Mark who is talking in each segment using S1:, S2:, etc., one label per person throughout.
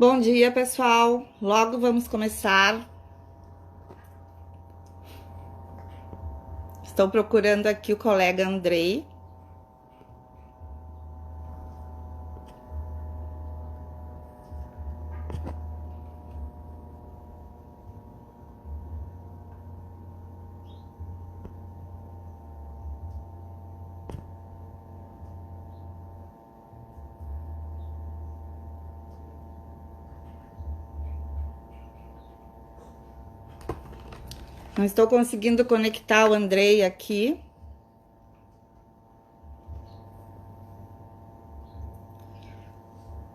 S1: Bom dia, pessoal. Logo vamos começar. Estou procurando aqui o colega Andrei. Não estou conseguindo conectar o Andrei aqui.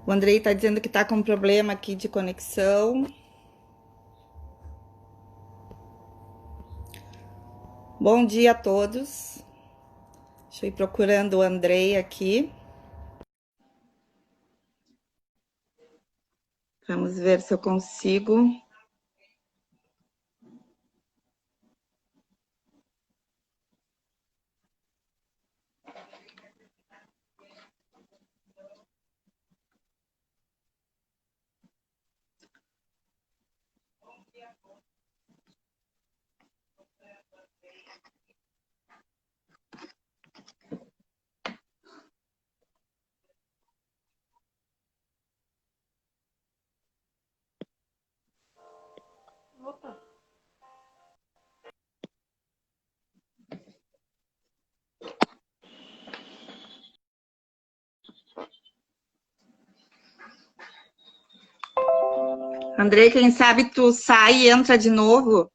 S1: O Andrei está dizendo que está com problema aqui de conexão. Bom dia a todos. Deixa eu ir procurando o Andrei aqui. Vamos ver se eu consigo. Andrei, quem sabe tu sai e entra de novo?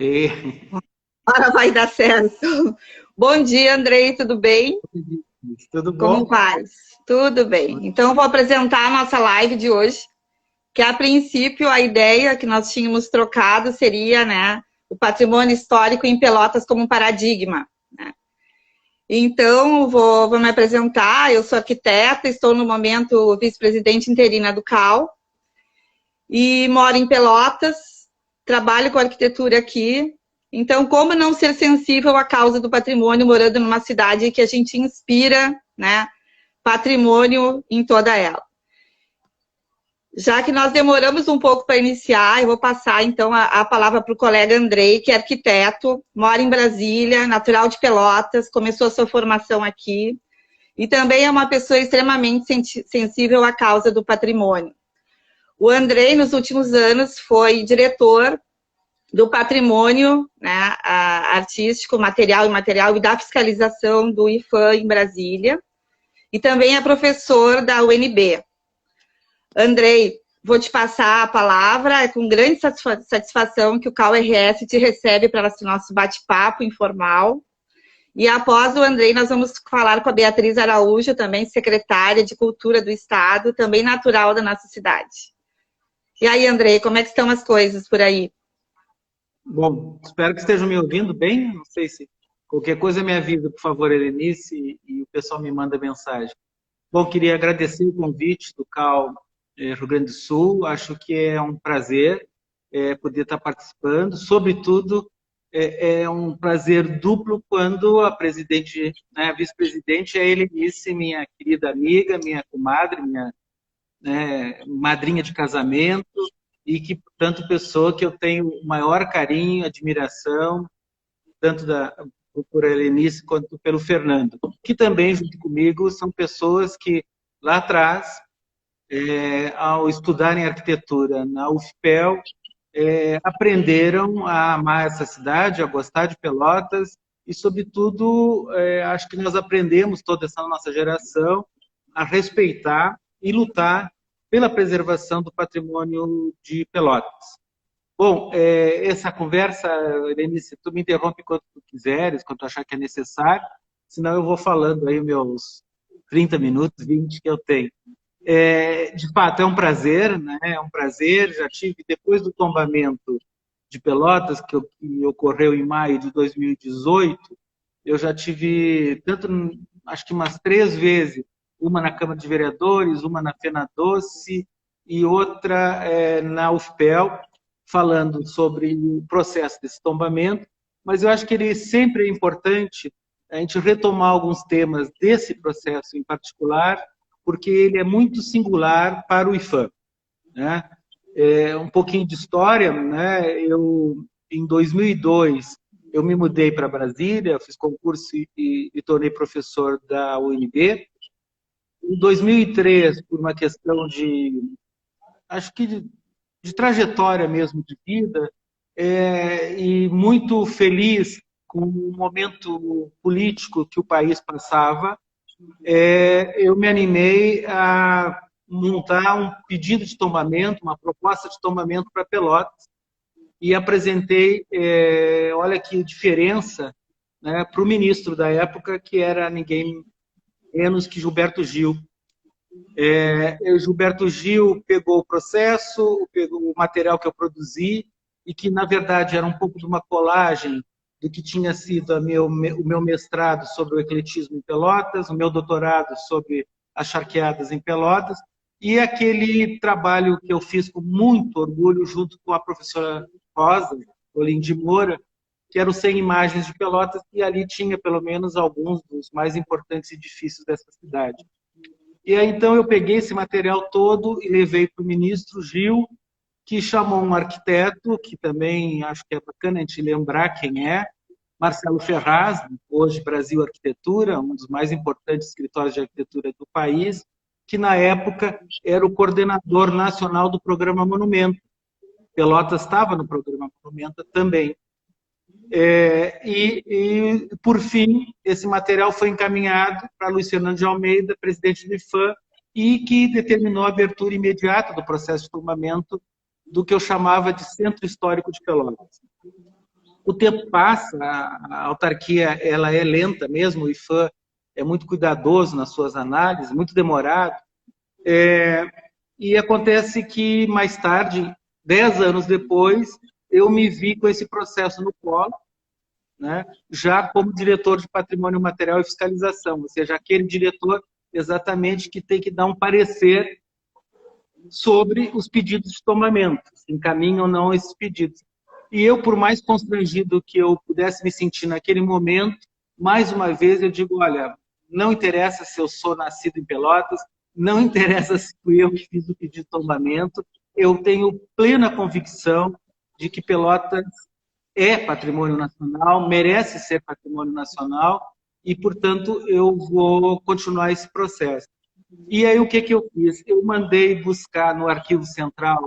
S2: E...
S1: Agora vai dar certo. Bom dia, Andrei, tudo bem?
S2: Tudo
S1: Como
S2: bom?
S1: vai? Tudo bem. Então, eu vou apresentar a nossa live de hoje, que a princípio a ideia que nós tínhamos trocado seria, né, o patrimônio histórico em Pelotas como um paradigma, né? Então, vou me apresentar. Eu sou arquiteta, estou no momento vice-presidente interina do CAL e moro em Pelotas, trabalho com arquitetura aqui. Então, como não ser sensível à causa do patrimônio morando numa cidade que a gente inspira, né, patrimônio em toda ela? Já que nós demoramos um pouco para iniciar, eu vou passar então a palavra para o colega Andrei, que é arquiteto, mora em Brasília, natural de Pelotas, começou a sua formação aqui e também é uma pessoa extremamente sensível à causa do patrimônio. O Andrei, nos últimos anos, foi diretor do patrimônio, né, artístico, material e imaterial e da fiscalização do IFAM em Brasília e também é professor da UNB. Andrei, vou te passar a palavra, é com grande satisfação que o CAU-RS te recebe para esse nosso bate-papo informal. E após o Andrei, nós vamos falar com a Beatriz Araújo, também secretária de Cultura do Estado, também natural da nossa cidade. E aí, Andrei, como é que estão as coisas por aí?
S2: Bom, espero que estejam me ouvindo bem. Não sei se qualquer coisa me avisa, por favor, Helenice, e o pessoal me manda mensagem. Bom, queria agradecer o convite do CAL Rio Grande do Sul. Acho que é um prazer poder estar participando. Sobretudo, é um prazer duplo quando a presidente, né, a vice-presidente é a Helenice, minha querida amiga, minha comadre, minha, né, madrinha de casamento. e que, portanto, pessoa que eu tenho o maior carinho, admiração, tanto por Helenice quanto pelo Fernando, que também, junto comigo, são pessoas que, lá atrás, ao estudarem arquitetura na UFPEL, aprenderam a amar essa cidade, a gostar de Pelotas e, sobretudo, acho que nós aprendemos, toda essa nossa geração, a respeitar e lutar pela preservação do patrimônio de Pelotas. Bom, essa conversa, Helenice, tu me interrompe quando tu quiseres, quando tu achar que é necessário, senão eu vou falando aí meus 30 minutos, 20 que eu tenho. De fato, é um prazer, né? É um prazer. Já tive, depois do tombamento de Pelotas, que ocorreu em maio de 2018, eu já tive, acho que umas 3 vezes, uma na Câmara de Vereadores, uma na FenaDoce e outra na UFPEL, falando sobre o processo desse tombamento, mas eu acho que ele sempre é importante a gente retomar alguns temas desse processo em particular, porque ele é muito singular para o IPHAN, né? Um pouquinho de história, né? Em 2002, eu me mudei para Brasília, fiz concurso e tornei professor da UNB. Em 2003, por uma questão acho que de trajetória mesmo de vida, e muito feliz com o momento político que o país passava, eu me animei a montar um pedido de tombamento, uma proposta de tombamento para Pelotas, e apresentei, olha que diferença, né, para o ministro da época, que era ninguém menos que Gilberto Gil. Gilberto Gil pegou o processo, pegou o material que eu produzi, e que, na verdade, era um pouco de uma colagem do que tinha sido o meu mestrado sobre o ecletismo em Pelotas, o meu doutorado sobre as charqueadas em Pelotas, e aquele trabalho que eu fiz com muito orgulho junto com a professora Rosa, Olim de Moura, que eram 100 imagens de Pelotas, e ali tinha pelo menos alguns dos mais importantes edifícios dessa cidade. E aí, então, eu peguei esse material todo e levei para o ministro Gil, que chamou um arquiteto, que também acho que é bacana a gente lembrar quem é, Marcelo Ferraz, hoje Brasil Arquitetura, um dos mais importantes escritórios de arquitetura do país, que na época era o coordenador nacional do programa Monumento. Pelotas estava no programa Monumento também. Por fim, esse material foi encaminhado para Luiz Fernando de Almeida, presidente do IPHAN, e que determinou a abertura imediata do processo de tombamento do que eu chamava de Centro Histórico de Pelotas. O tempo passa, a autarquia ela é lenta mesmo, o IPHAN é muito cuidadoso nas suas análises, muito demorado, e acontece que mais tarde, 10 anos depois, eu me vi com esse processo no colo, né, já como diretor de Patrimônio Material e Fiscalização, ou seja, aquele diretor exatamente que tem que dar um parecer sobre os pedidos de tombamento, se encaminham ou não esses pedidos. E eu, por mais constrangido que eu pudesse me sentir naquele momento, mais uma vez eu digo, olha, não interessa se eu sou nascido em Pelotas, não interessa se fui eu que fiz o pedido de tombamento, eu tenho plena convicção de que Pelotas é patrimônio nacional, merece ser patrimônio nacional e, portanto, eu vou continuar esse processo. E aí o que eu fiz? Eu mandei buscar no Arquivo Central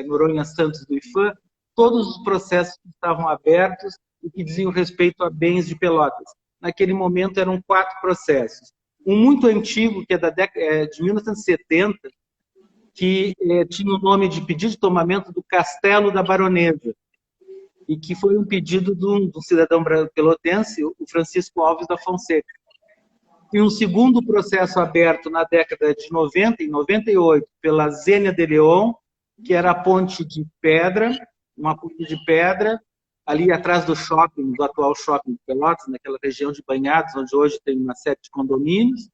S2: Noronha Santos do IPHAN todos os processos que estavam abertos e que diziam respeito a bens de Pelotas. Naquele momento eram 4 processos. Um muito antigo, que é de 1970, que tinha o nome de pedido de tombamento do Castelo da Baronesa, e que foi um pedido de um cidadão pelotense, o Francisco Alves da Fonseca. E um segundo processo aberto na década de 90, em 98, pela Zênia de Leon, que era a ponte de pedra, uma ponte de pedra, ali atrás do shopping, do atual shopping de Pelotas, naquela região de Banhados, onde hoje tem uma série de condomínios.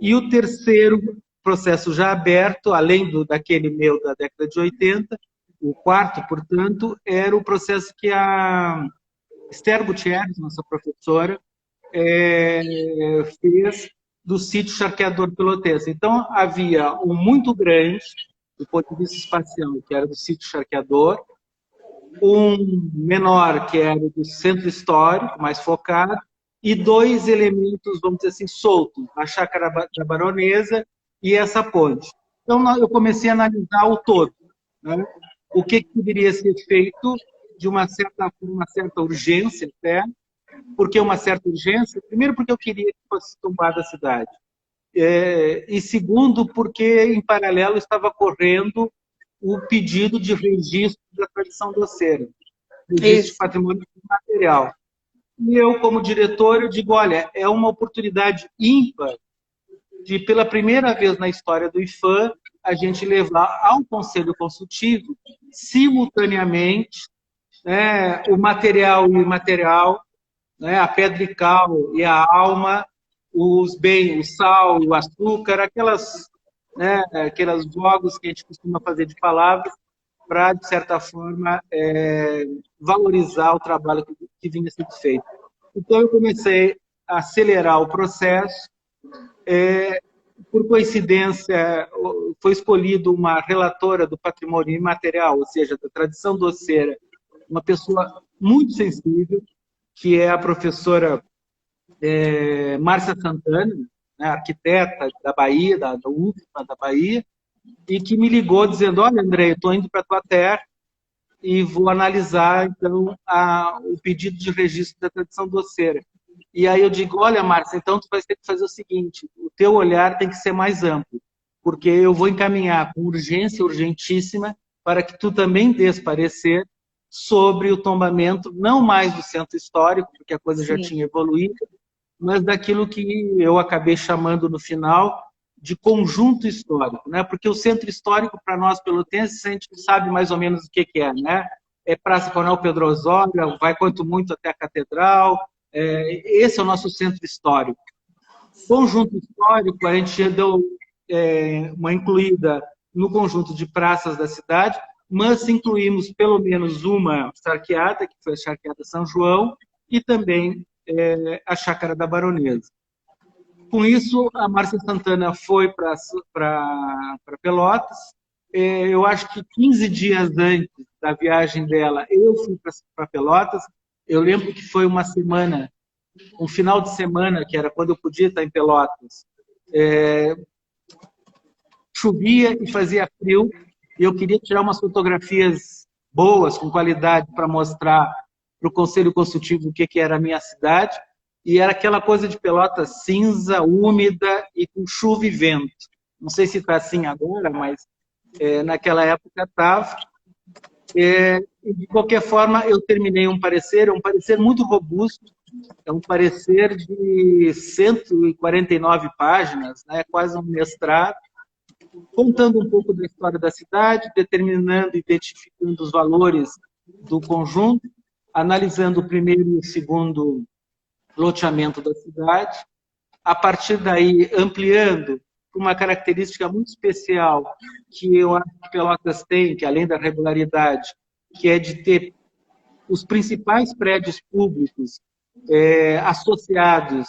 S2: E o terceiro processo já aberto, além daquele meu da década de 80, o quarto, portanto, era o processo que a Esther Gutierrez, nossa professora, fez do sítio Charqueador Pelotense. Então, havia um muito grande do ponto de vista espacial, que era do sítio Charqueador, um menor, que era do centro histórico, mais focado, e 2 elementos, vamos dizer assim, soltos, a Chácara da Baronesa e essa ponte. Então, eu comecei a analisar o todo, né? O que poderia ser feito de uma certa urgência até. Por que uma certa urgência? Primeiro, porque eu queria que fosse tombada a cidade. E segundo, porque, em paralelo, estava correndo o pedido de registro da tradição doceira, registro de patrimônio material. E eu, como diretor, eu digo, olha, é uma oportunidade ímpar de, pela primeira vez na história do IFAM, a gente levar ao Conselho Consultivo, simultaneamente, né, o material e o imaterial, né, a pedra e cal e a alma, os bens, o sal e o açúcar, aquelas jogos que a gente costuma fazer de palavras, para, de certa forma, valorizar o trabalho que vinha sendo feito. Então, eu comecei a acelerar o processo. Por coincidência, foi escolhida uma relatora do patrimônio imaterial, ou seja, da tradição doceira, uma pessoa muito sensível, que é a professora Márcia Santana, né, arquiteta da Bahia, da UFBA da Bahia, e que me ligou dizendo, olha, André, eu estou indo para a tua terra e vou analisar, então, o pedido de registro da tradição doceira. E aí eu digo, olha, Márcia, então tu vai ter que fazer o seguinte, o teu olhar tem que ser mais amplo, porque eu vou encaminhar com urgência, urgentíssima, para que tu também dês parecer sobre o tombamento, não mais do centro histórico, porque a coisa já tinha evoluído, mas daquilo que eu acabei chamando no final de conjunto histórico, né? Porque o centro histórico, para nós pelotenses, a gente sabe mais ou menos o que é, né? É Praça Coronel Pedro Osório, vai quanto muito até a Catedral, esse é o nosso centro histórico. Conjunto histórico, a gente deu uma incluída no conjunto de praças da cidade, mas incluímos pelo menos uma charqueada, que foi a Charqueada São João, e também a Chácara da Baronesa. Com isso, a Márcia Santana foi para Pelotas. Eu acho que 15 dias antes da viagem dela, eu fui para Pelotas. Eu lembro que foi uma semana, um final de semana, que era quando eu podia estar em Pelotas. Chovia e fazia frio, e eu queria tirar umas fotografias boas, com qualidade, para mostrar para o Conselho Consultivo o que era a minha cidade. E era aquela coisa de Pelotas cinza, úmida e com chuva e vento. Não sei se está assim agora, mas naquela época estava. De qualquer forma, eu terminei um parecer muito robusto, é um parecer de 149 páginas, né, quase um mestrado, contando um pouco da história da cidade, determinando, identificando os valores do conjunto, analisando o primeiro e o segundo loteamento da cidade, a partir daí ampliando uma característica muito especial que eu acho que Pelotas tem, que além da regularidade, que é de ter os principais prédios públicos associados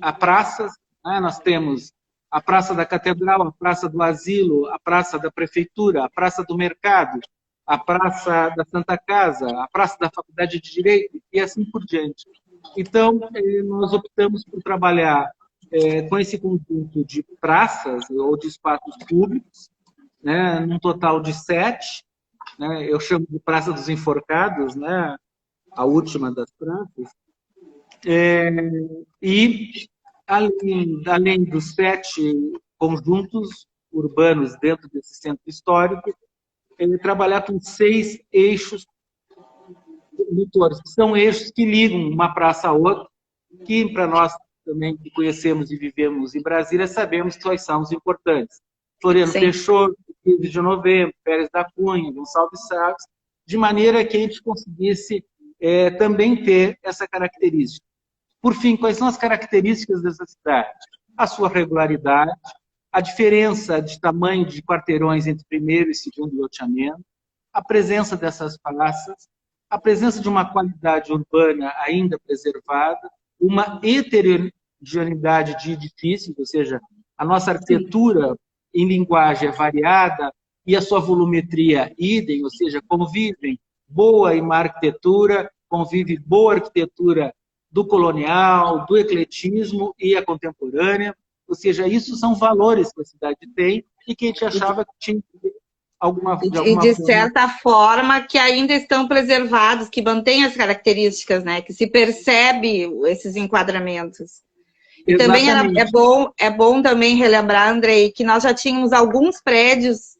S2: a praças. Nós temos a Praça da Catedral, a Praça do Asilo, a Praça da Prefeitura, a Praça do Mercado, a Praça da Santa Casa, a Praça da Faculdade de Direito e assim por diante. Então, nós optamos por trabalhar com esse conjunto de praças ou de espaços públicos, né, num total de 7, né, eu chamo de Praça dos Enforcados, né, a última das praças, e além dos 7 conjuntos urbanos dentro desse centro histórico, trabalhar com 6 eixos condutores, que são eixos que ligam uma praça a outra, que para nós também que conhecemos e vivemos em Brasília, sabemos quais são os importantes. Floriano Peixoto, 15 de novembro, Pérez da Cunha, Gonçalves Chaves, de maneira que a gente conseguisse também ter essa característica. Por fim, quais são as características dessa cidade? A sua regularidade, a diferença de tamanho de quarteirões entre primeiro e segundo loteamento, a presença dessas praças, a presença de uma qualidade urbana ainda preservada, uma heterogeneidade de edifícios, ou seja, a nossa arquitetura em linguagem é variada, e a sua volumetria idem, ou seja, convivem boa e má arquitetura, convive boa arquitetura do colonial, do ecletismo e a contemporânea, ou seja, isso são valores que a cidade tem e que a gente achava que tinha de
S1: E
S2: alguma
S1: de
S2: forma.
S1: certa forma que ainda estão preservados, que mantêm as características, né? Que se percebe esses enquadramentos. E também é bom também relembrar, Andrei, que nós já tínhamos alguns prédios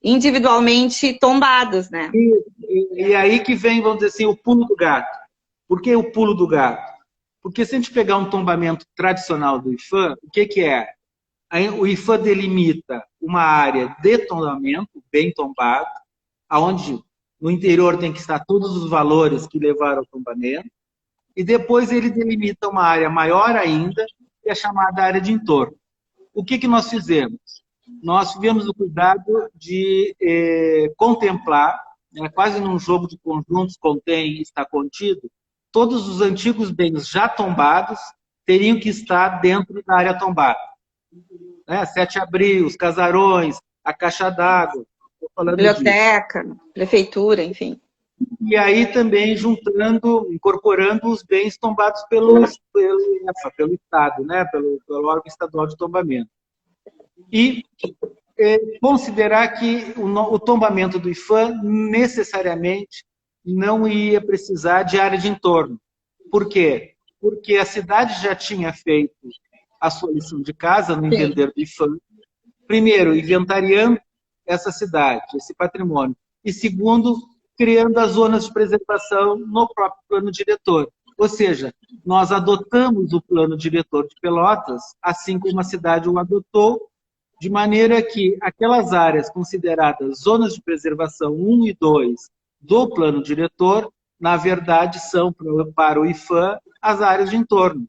S1: individualmente tombados, né?
S2: E aí que vem, vamos dizer assim, o pulo do gato. Por que o pulo do gato? Porque se a gente pegar um tombamento tradicional do IPHAN, o que é? O IPHAN delimita uma área de tombamento, bem tombado, onde no interior tem que estar todos os valores que levaram ao tombamento, e depois ele delimita uma área maior ainda, que é chamada área de entorno. O que nós fizemos? Nós tivemos o cuidado de contemplar, quase num jogo de conjuntos, contém e está contido, todos os antigos bens já tombados teriam que estar dentro da área tombada. 7 Abril, os casarões, a caixa d'água.
S1: Biblioteca, prefeitura, enfim.
S2: E aí também incorporando os bens tombados pelo Estado, pelo órgão estadual de tombamento. E considerar que o tombamento do IPHAN necessariamente não ia precisar de área de entorno. Por quê? Porque a cidade já tinha feito a sua lição de casa, no entender do IPHAN, primeiro, inventariando essa cidade, esse patrimônio, e segundo, criando as zonas de preservação no próprio plano diretor. Ou seja, nós adotamos o plano diretor de Pelotas, assim como a cidade o adotou, de maneira que aquelas áreas consideradas zonas de preservação 1 e 2 do plano diretor, na verdade, são, para o IPHAN, as áreas de entorno.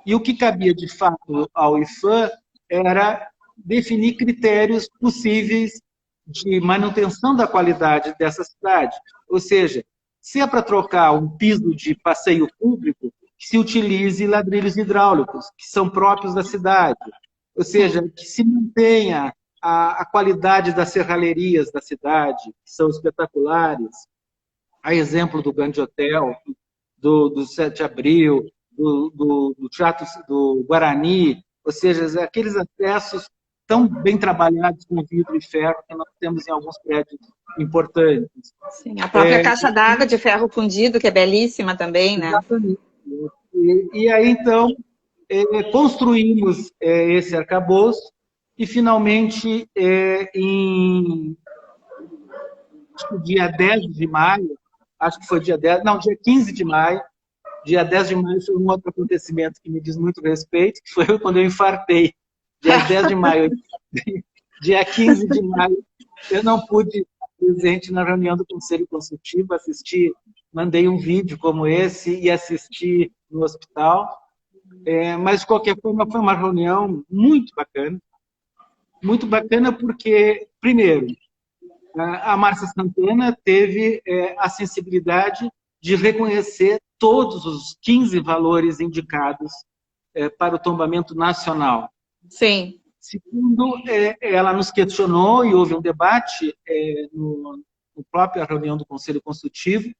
S2: E o que cabia, de fato, ao IPHAN era definir critérios possíveis de manutenção da qualidade dessa cidade. Ou seja, se é para trocar um piso de passeio público, que se utilize ladrilhos hidráulicos, que são próprios da cidade. Ou seja, que se mantenha a qualidade das serralherias da cidade, que são espetaculares. A exemplo do Grande Hotel, do 7 de Abril, do Teatro do Guarani, ou seja, aqueles acessos tão bem trabalhados com vidro e ferro que nós temos em alguns prédios importantes.
S1: Sim, a própria caixa d'água de ferro fundido, que é belíssima também, né?
S2: Exatamente. E aí, então, construímos esse arcabouço e, finalmente, em dia 10 de maio, acho que foi dia 15 de maio, dia 10 de maio foi um outro acontecimento que me diz muito respeito, que foi quando eu infartei. Dia 10 de maio, dia 15 de maio, eu não pude estar presente na reunião do Conselho Consultivo, mandei um vídeo como esse e assisti no hospital, mas de qualquer forma foi uma reunião muito bacana porque, primeiro, a Márcia Santana teve a sensibilidade de reconhecer todos os 15 valores indicados para o tombamento nacional.
S1: Sim.
S2: Segundo, ela nos questionou e houve um debate no própria reunião do Conselho Consultivo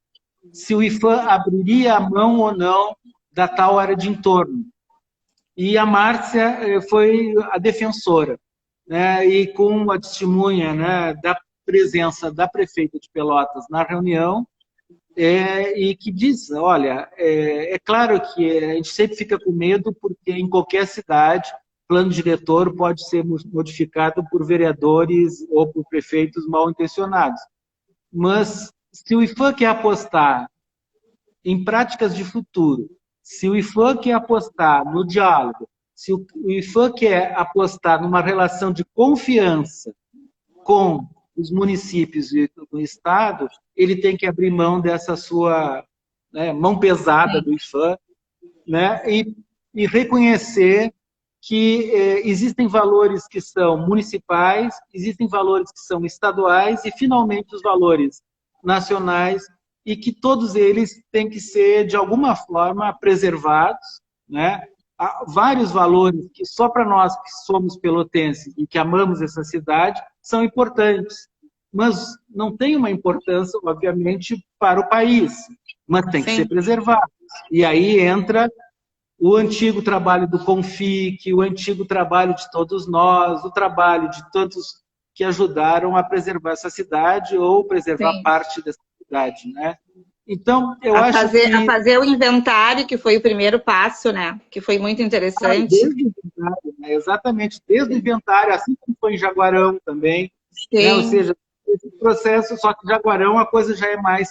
S2: se o IPHAN abriria a mão ou não da tal área de entorno. E a Márcia foi a defensora, né, e com a testemunha, né, da presença da prefeita de Pelotas na reunião, e que diz, olha, é claro que a gente sempre fica com medo porque em qualquer cidade plano diretor pode ser modificado por vereadores ou por prefeitos mal intencionados. Mas se o IPHAN quer apostar em práticas de futuro, se o IPHAN quer apostar no diálogo, se o IPHAN quer apostar numa relação de confiança com os municípios e o Estado, ele tem que abrir mão dessa sua mão pesada do IPHAN, né, e reconhecer que existem valores que são municipais, existem valores que são estaduais e, finalmente, os valores nacionais, e que todos eles têm que ser, de alguma forma, preservados, né? há vários valores que só para nós que somos pelotenses e que amamos essa cidade são importantes, mas não tem uma importância, obviamente, para o país, mas tem que ser preservado. E aí entra o antigo trabalho do CONFIC, o antigo trabalho de todos nós, o trabalho de tantos que ajudaram a preservar essa cidade ou preservar parte dessa cidade, né? Então, eu acho que...
S1: A fazer o inventário, que foi o primeiro passo, né? Que foi muito interessante.
S2: Desde o inventário, né? Exatamente, desde o inventário, assim como foi em Jaguarão também. Né? Ou seja, esse processo, só que em Jaguarão a coisa já é mais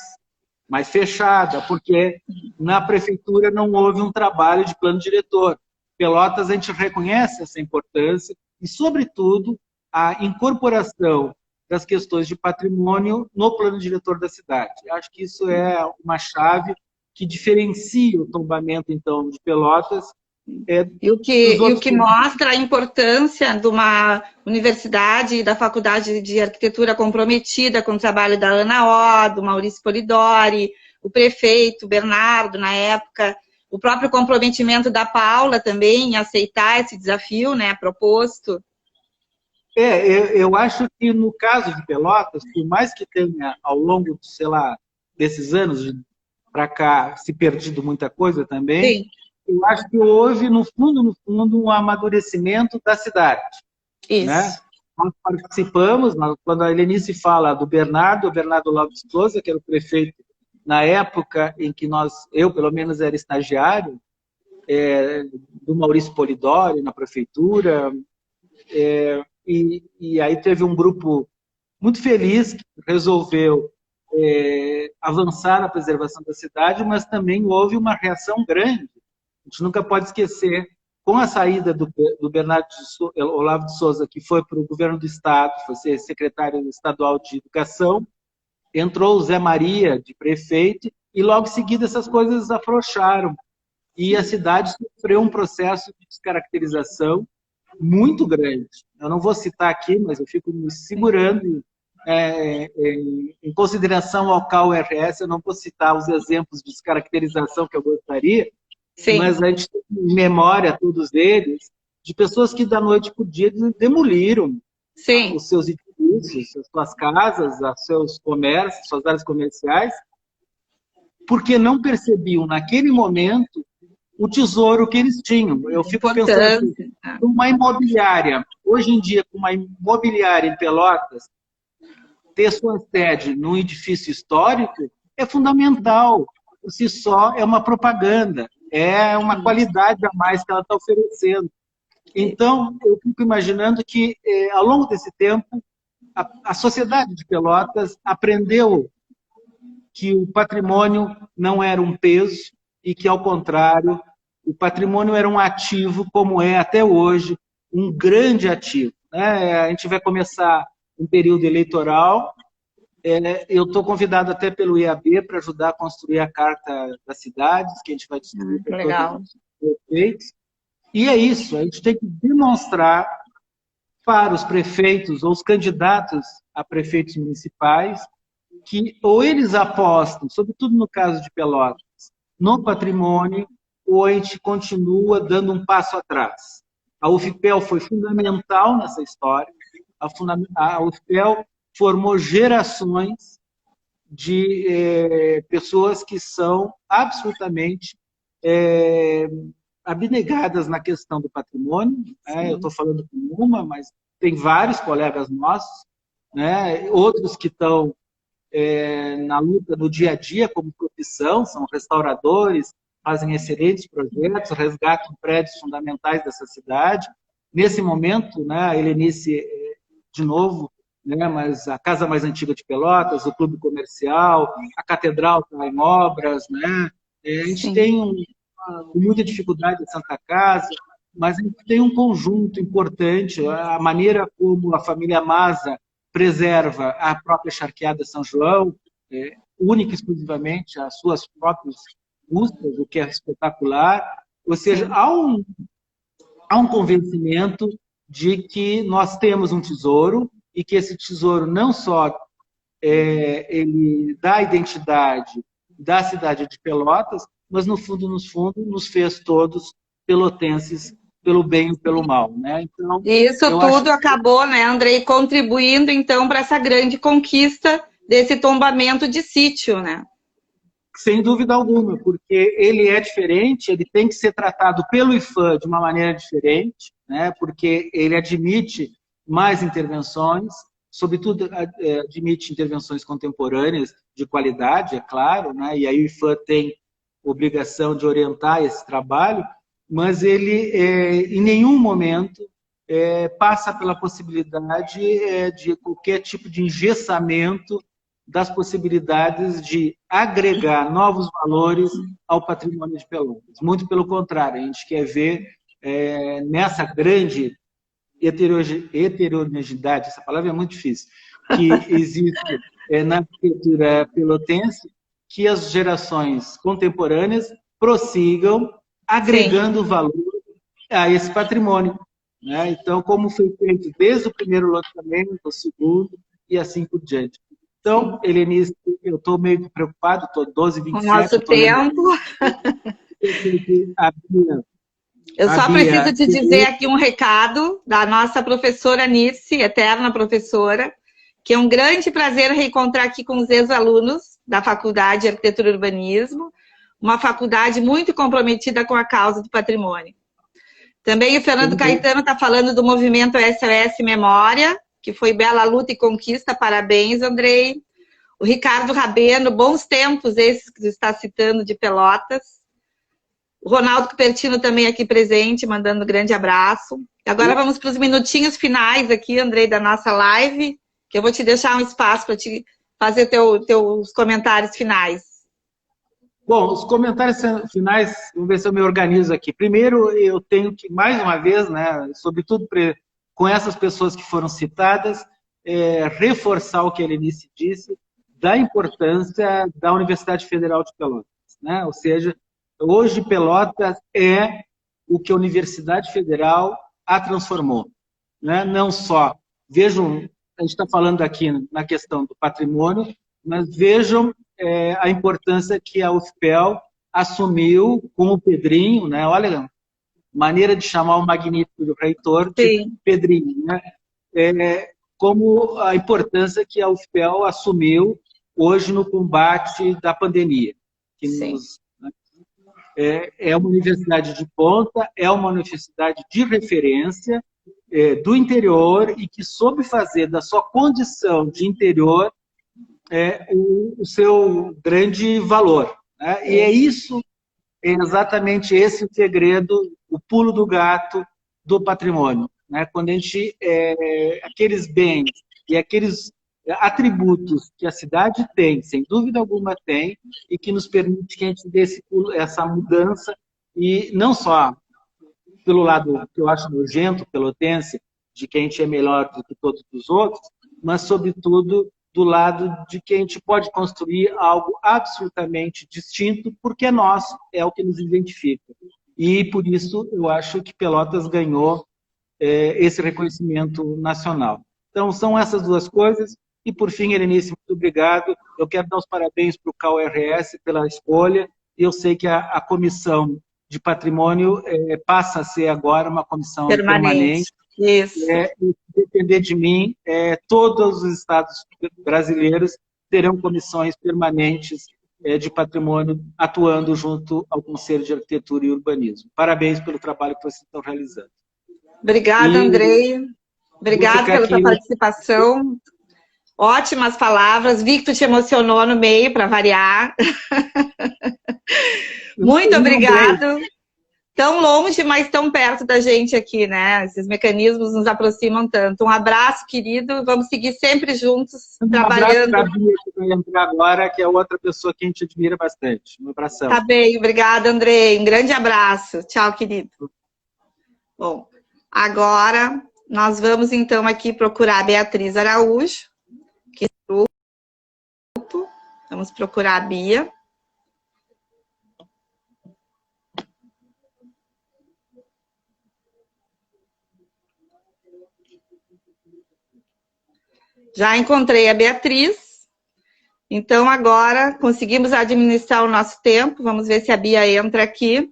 S2: fechada, porque na prefeitura não houve um trabalho de plano diretor. Pelotas, a gente reconhece essa importância e, sobretudo, a incorporação das questões de patrimônio no plano diretor da cidade. Acho que isso é uma chave que diferencia o tombamento, então, de Pelotas.
S1: E o que mostra a importância de uma universidade e da faculdade de arquitetura comprometida com o trabalho da Ana O, do Maurício Polidori, o prefeito Bernardo, na época, o próprio comprometimento da Paula também em aceitar esse desafio, né, proposto.
S2: Eu acho que no caso de Pelotas, por mais que tenha ao longo, sei lá, desses anos para cá se perdido muita coisa também, eu acho que houve, no fundo, um amadurecimento da cidade.
S1: Isso.
S2: Né? Nós participamos, quando a Helenice fala do Bernardo Lopes Souza, que era o prefeito na época em que eu pelo menos era estagiário, do Maurício Polidori na prefeitura, e aí teve um grupo muito feliz que resolveu avançar na preservação da cidade, mas também houve uma reação grande. A gente nunca pode esquecer, com a saída do Bernardo Olavo de Souza, que foi para o governo do Estado, foi ser secretário estadual de Educação, entrou o Zé Maria de prefeito, e logo em seguida essas coisas afrouxaram. E a cidade sofreu um processo de descaracterização muito grande. Eu não vou citar aqui, mas eu fico me segurando em consideração ao CAU-RS, eu não vou citar os exemplos de descaracterização que eu gostaria, mas a gente tem memória, todos eles, de pessoas que da noite para o dia demoliram os seus edifícios, as suas casas, os seus comércios, suas áreas comerciais, porque não percebiam naquele momento o tesouro que eles tinham. Eu fico pensando, uma imobiliária, hoje em dia, com uma imobiliária em Pelotas, ter sua sede num edifício histórico é fundamental. Por si só, é uma propaganda, é uma qualidade a mais que ela está oferecendo. Então, eu fico imaginando que, ao longo desse tempo, a sociedade de Pelotas aprendeu que o patrimônio não era um peso e que, ao contrário, o patrimônio era um ativo, como é até hoje, um grande ativo. Né? A gente vai começar um período eleitoral. Eu estou convidado até pelo IAB para ajudar a construir a Carta das Cidades, que a gente vai distribuir para todos os prefeitos. E é isso, a gente tem que demonstrar para os prefeitos ou os candidatos a prefeitos municipais que ou eles apostam, sobretudo no caso de Pelotas, no patrimônio, ou a gente continua dando um passo atrás. A UFPEL foi fundamental nessa história. A UFPEL formou gerações de pessoas que são absolutamente abnegadas na questão do patrimônio. Eu estou falando com uma, mas tem vários colegas nossos, né? Outros que estão na luta no dia a dia como profissão, são restauradores, fazem excelentes projetos, resgatam prédios fundamentais dessa cidade. Nesse momento, né, a Helenice, de novo, né, mas a casa mais antiga de Pelotas, o clube comercial, a catedral está em obras, né? A gente tem muita dificuldade em Santa Casa, mas a gente tem um conjunto importante, a maneira como a família Maza preserva a própria charqueada São João, única e exclusivamente as suas próprias custas, o que é espetacular. Ou seja, há um convencimento de que nós temos um tesouro e que esse tesouro não só ele dá a identidade da cidade de Pelotas, mas no fundo, nos fez todos pelotenses pelo bem e pelo mal, né? Então,
S1: isso tudo acabou, né, Andrei, contribuindo, então, para essa grande conquista desse tombamento de sítio, né?
S2: Sem dúvida alguma, porque ele é diferente, ele tem que ser tratado pelo IPHAN de uma maneira diferente, né? Porque ele admite mais intervenções, sobretudo admite intervenções contemporâneas de qualidade, é claro, né? E aí o IPHAN tem obrigação de orientar esse trabalho, mas ele em nenhum momento passa pela possibilidade de qualquer tipo de engessamento das possibilidades de agregar novos valores ao patrimônio de Pelotas. Muito pelo contrário, a gente quer ver nessa grande heterogeneidade, essa palavra é muito difícil, que existe na arquitetura pelotense, que as gerações contemporâneas prossigam agregando valor a esse patrimônio, né? Então, como foi feito desde o primeiro loteamento, o segundo, e assim por diante. Então, Helenice, eu estou meio preocupado, estou 12h27.
S1: O nosso tempo. Eu só preciso te dizer aqui um recado da nossa professora Nice, eterna professora, que é um grande prazer reencontrar aqui com os ex-alunos da Faculdade de Arquitetura e Urbanismo, uma faculdade muito comprometida com a causa do patrimônio. Também o Fernando Caetano está falando do movimento SOS Memória, que foi bela luta e conquista, parabéns, Andrei. O Ricardo Rabeno, bons tempos esses que você está citando de Pelotas. O Ronaldo Cupertino também aqui presente, mandando um grande abraço. Agora vamos para os minutinhos finais aqui, Andrei, da nossa live, que eu vou te deixar um espaço para te fazer teus comentários finais.
S2: Bom, os comentários finais, vamos ver se eu me organizo aqui. Primeiro, eu tenho que, mais uma vez, né, sobretudo com essas pessoas que foram citadas, reforçar o que a Helenice disse, da importância da Universidade Federal de Pelotas, né? Ou seja, hoje Pelotas é o que a Universidade Federal a transformou, né? Não só, vejam, a gente está falando aqui na questão do patrimônio, mas vejam a importância que a UFPEL assumiu com o Pedrinho, né? Olha, maneira de chamar o magnífico reitor de Pedrinho, né? Como a importância que a UFPEL assumiu hoje no combate da pandemia. Que é uma universidade de ponta, é uma universidade de referência do interior e que soube fazer da sua condição de interior o seu grande valor, né? E é exatamente esse o segredo, o pulo do gato do patrimônio, né? Quando a gente, aqueles bens e aqueles atributos que a cidade tem, sem dúvida alguma tem, e que nos permite que a gente dê essa mudança, e não só pelo lado que eu acho nojento, pelotense, de que a gente é melhor do que todos os outros, mas, sobretudo, do lado de que a gente pode construir algo absolutamente distinto, porque é nosso, é o que nos identifica. E, por isso, eu acho que Pelotas ganhou esse reconhecimento nacional. Então, são essas duas coisas. E, por fim, Helenice, muito obrigado. Eu quero dar os parabéns para o CAU-RS pela escolha. E eu sei que a comissão de patrimônio passa a ser agora uma comissão permanente.
S1: Isso.
S2: Se depender de mim, todos os estados brasileiros terão comissões permanentes de patrimônio atuando junto ao Conselho de Arquitetura e Urbanismo. Parabéns pelo trabalho que vocês estão realizando.
S1: Obrigada, Andrei. Obrigada pela tua participação. Ótimas palavras. Victor te emocionou no meio, para variar. Muito obrigado. Tão longe, mas tão perto da gente aqui, né? Esses mecanismos nos aproximam tanto. Um abraço, querido. Vamos seguir sempre juntos, trabalhando. Um abraço para a Bia,
S2: que vai entrar agora, que é outra pessoa que a gente admira bastante. Um abração.
S1: Tá bem, obrigada, Andrei. Um grande abraço. Tchau, querido. Bom, agora nós vamos, então, aqui procurar a Beatriz Araújo, que é do grupo. Vamos procurar a Bia. Já encontrei a Beatriz, então agora conseguimos administrar o nosso tempo. Vamos ver se a Bia entra aqui.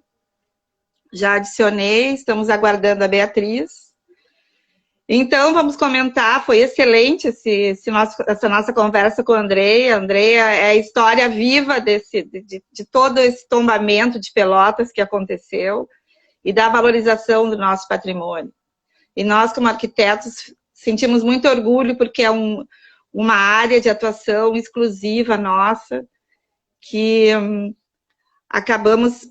S1: Já adicionei, estamos aguardando a Beatriz. Então, vamos comentar, foi excelente essa nossa conversa com a Andreia. A Andreia é a história viva de todo esse tombamento de Pelotas que aconteceu e da valorização do nosso patrimônio. E nós, como arquitetos, sentimos muito orgulho porque é uma área de atuação exclusiva nossa, que acabamos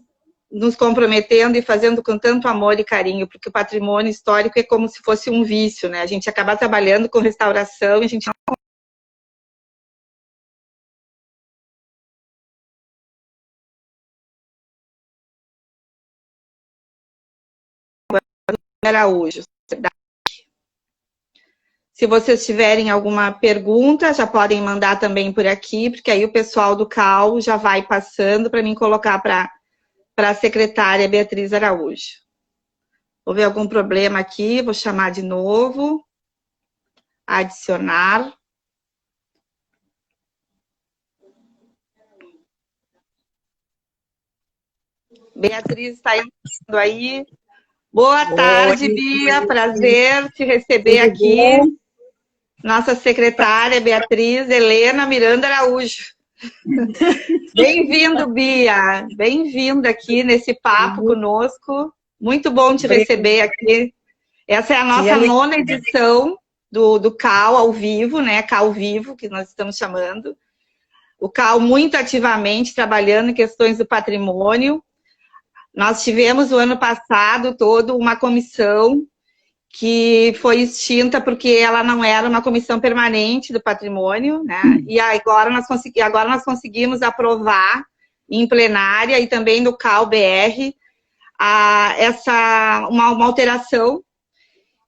S1: nos comprometendo e fazendo com tanto amor e carinho, porque o patrimônio histórico é como se fosse um vício, né? A gente acaba trabalhando com restauração e a gente não Araújo. Se vocês tiverem alguma pergunta, já podem mandar também por aqui, porque aí o pessoal do CAL já vai passando para mim colocar para a secretária Beatriz Araújo. Houve algum problema aqui, vou chamar de novo. Adicionar. Beatriz está entrando aí. Boa tarde, Bia. Prazer te receber aqui. Nossa secretária, Beatriz Helena Miranda Araújo. Bem-vindo, Bia. Bem-vinda aqui nesse papo conosco. Muito bom te receber aqui. Essa é a nossa 9ª edição do CAL ao vivo, né? CAL Vivo, que nós estamos chamando. O CAL muito ativamente trabalhando em questões do patrimônio. Nós tivemos o ano passado todo uma comissão que foi extinta porque ela não era uma comissão permanente do patrimônio, né? E agora nós conseguimos aprovar em plenária e também no CAL-BR uma alteração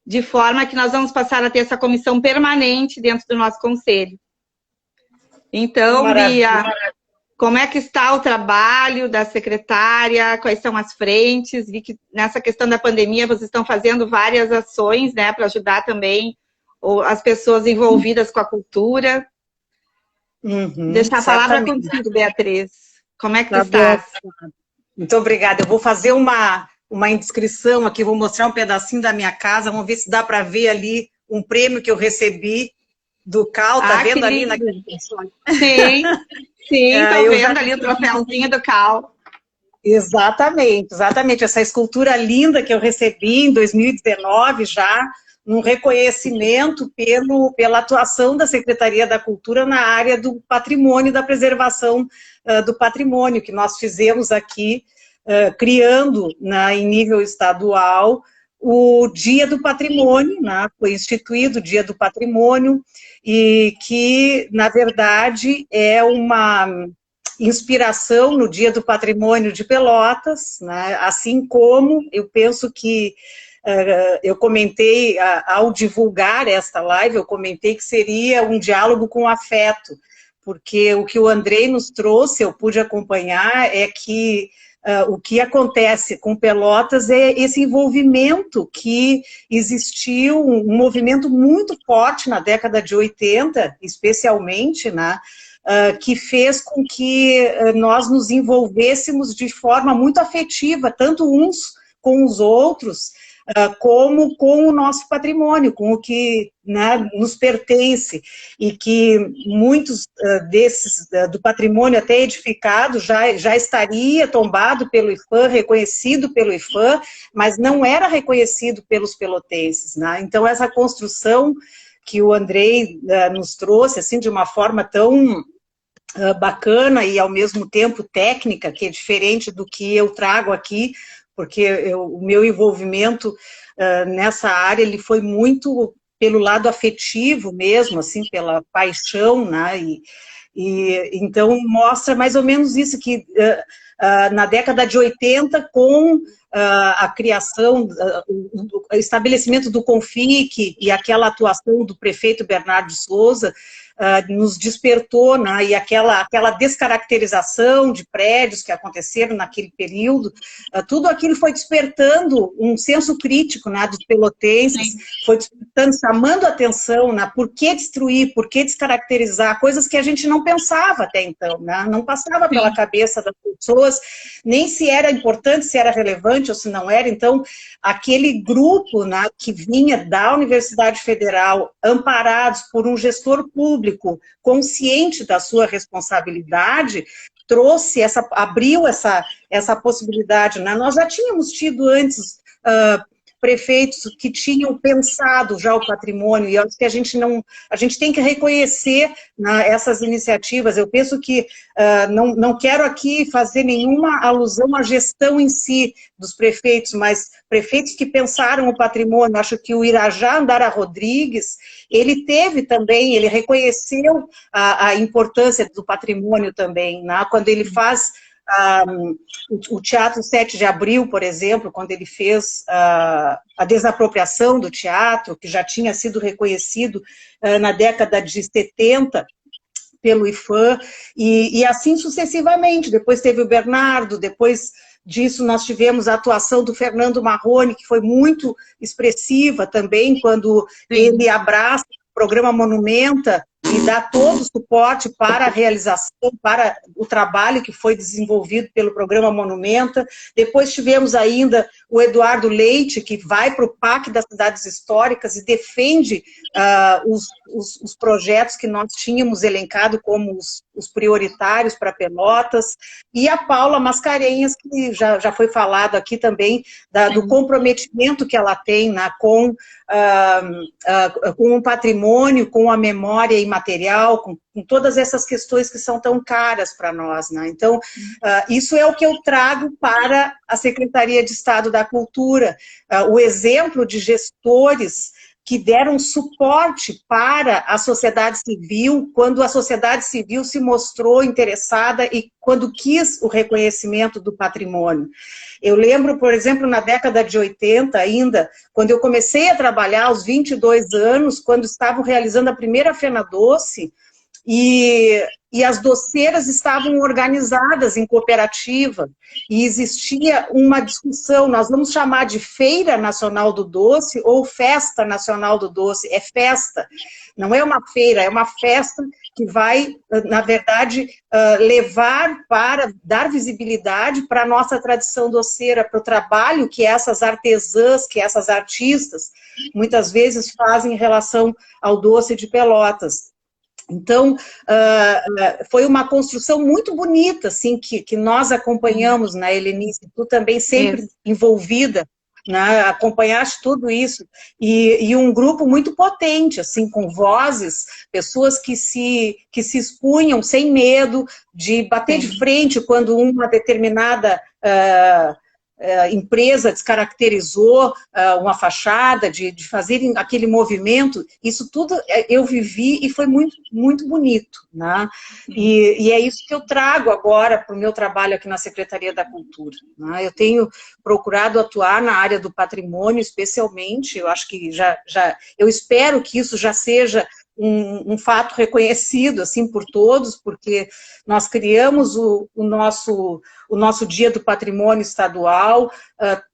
S1: de forma que nós vamos passar a ter essa comissão permanente dentro do nosso conselho. Então, Bia, como é que está o trabalho da secretária? Quais são as frentes? Vi que nessa questão da pandemia vocês estão fazendo várias ações, né, para ajudar também as pessoas envolvidas com a cultura. Deixar a palavra contigo, Beatriz. Como é que tu estás?
S3: Muito obrigada. Eu vou fazer uma inscrição aqui, vou mostrar um pedacinho da minha casa, vamos ver se dá para ver ali um prêmio que eu recebi do CAL, tá vendo ali naquele...
S1: Sim. Sim, estou vendo ali o troféuzinho do CAL.
S3: Exatamente, exatamente. Essa escultura linda que eu recebi em 2019 já, um reconhecimento pela atuação da Secretaria da Cultura na área do patrimônio, da preservação do patrimônio, que nós fizemos aqui, criando em nível estadual o Dia do Patrimônio, né? Foi instituído o Dia do Patrimônio, e que, na verdade, é uma inspiração no Dia do Patrimônio de Pelotas, né? Assim como eu penso que, eu comentei, ao divulgar esta live, eu comentei que seria um diálogo com afeto, porque o que o Andrei nos trouxe, eu pude acompanhar, é que o que acontece com Pelotas é esse envolvimento que existiu, um movimento muito forte na década de 80, especialmente, né, que fez com que nós nos envolvêssemos de forma muito afetiva, tanto uns com os outros, como com o nosso patrimônio, com o que, né, nos pertence, e que muitos desses do patrimônio até edificado já estaria tombado pelo IPHAN, reconhecido pelo IPHAN, mas não era reconhecido pelos pelotenses, né? Então essa construção que o Andrei nos trouxe, assim, de uma forma tão bacana e ao mesmo tempo técnica, que é diferente do que eu trago aqui, porque o meu envolvimento nessa área ele foi muito pelo lado afetivo mesmo, assim, pela paixão, né? E então mostra mais ou menos isso, que na década de 80, com a criação, o estabelecimento do CONFIC e aquela atuação do prefeito Bernardo Souza, nos despertou, né? E aquela descaracterização de prédios que aconteceram naquele período, tudo aquilo foi despertando um senso crítico, né, dos pelotenses, foi despertando, chamando a atenção, né, por que destruir, por que descaracterizar, coisas que a gente não pensava até então, né, não passava pela cabeça das pessoas, nem se era importante, se era relevante ou se não era. Então, aquele grupo, né, que vinha da Universidade Federal, amparados por um gestor público, consciente da sua responsabilidade, abriu essa possibilidade, né? Nós já tínhamos tido antes prefeitos que tinham pensado já o patrimônio, e eu acho que a gente tem que reconhecer, né, essas iniciativas. Eu penso que não quero aqui fazer nenhuma alusão à gestão em si dos prefeitos, mas prefeitos que pensaram o patrimônio. Acho que o Irajá Andara Rodrigues, ele teve também, ele reconheceu a importância do patrimônio também, né? Quando ele faz o Teatro 7 de Abril, por exemplo, quando ele fez a desapropriação do teatro, que já tinha sido reconhecido na década de 70 pelo IFAM, e assim sucessivamente. Depois teve o Bernardo, depois disso nós tivemos a atuação do Fernando Marrone, que foi muito expressiva também, quando ele abraça o programa Monumenta e dá todo o suporte para a realização, para o trabalho que foi desenvolvido pelo programa Monumenta. Depois tivemos ainda o Eduardo Leite, que vai para o PAC das Cidades Históricas e defende os projetos que nós tínhamos elencado como os prioritários para Pelotas, e a Paula Mascarenhas, que já foi falado aqui também, do comprometimento que ela tem, né, com o patrimônio, com a memória imaterial, com todas essas questões que são tão caras para nós, né? Então, isso é o que eu trago para a Secretaria de Estado da Cultura, o exemplo de gestores que deram suporte para a sociedade civil, quando a sociedade civil se mostrou interessada e quando quis o reconhecimento do patrimônio. Eu lembro, por exemplo, na década de 80 ainda, quando eu comecei a trabalhar aos 22 anos, quando estavam realizando a primeira Fena Doce, e as doceiras estavam organizadas em cooperativa, e existia uma discussão, nós vamos chamar de Feira Nacional do Doce ou Festa Nacional do Doce. É festa, não é uma feira, é uma festa que vai, na verdade, levar para dar visibilidade para a nossa tradição doceira, para o trabalho que essas artesãs, que essas artistas, muitas vezes fazem em relação ao doce de Pelotas. Então, foi uma construção muito bonita, assim, que nós acompanhamos, né, Helenice? Tu também sempre envolvida, né, acompanhaste tudo isso, e um grupo muito potente, assim, com vozes, pessoas que se expunham sem medo de bater de frente quando uma determinada empresa descaracterizou uma fachada, de fazer aquele movimento. Isso tudo eu vivi e foi muito, muito bonito, né? E é isso que eu trago agora para o meu trabalho aqui na Secretaria da Cultura, né? Eu tenho procurado atuar na área do patrimônio, especialmente. Eu acho que eu espero que isso já seja um fato reconhecido, assim, por todos, porque nós criamos o nosso Dia do Patrimônio Estadual.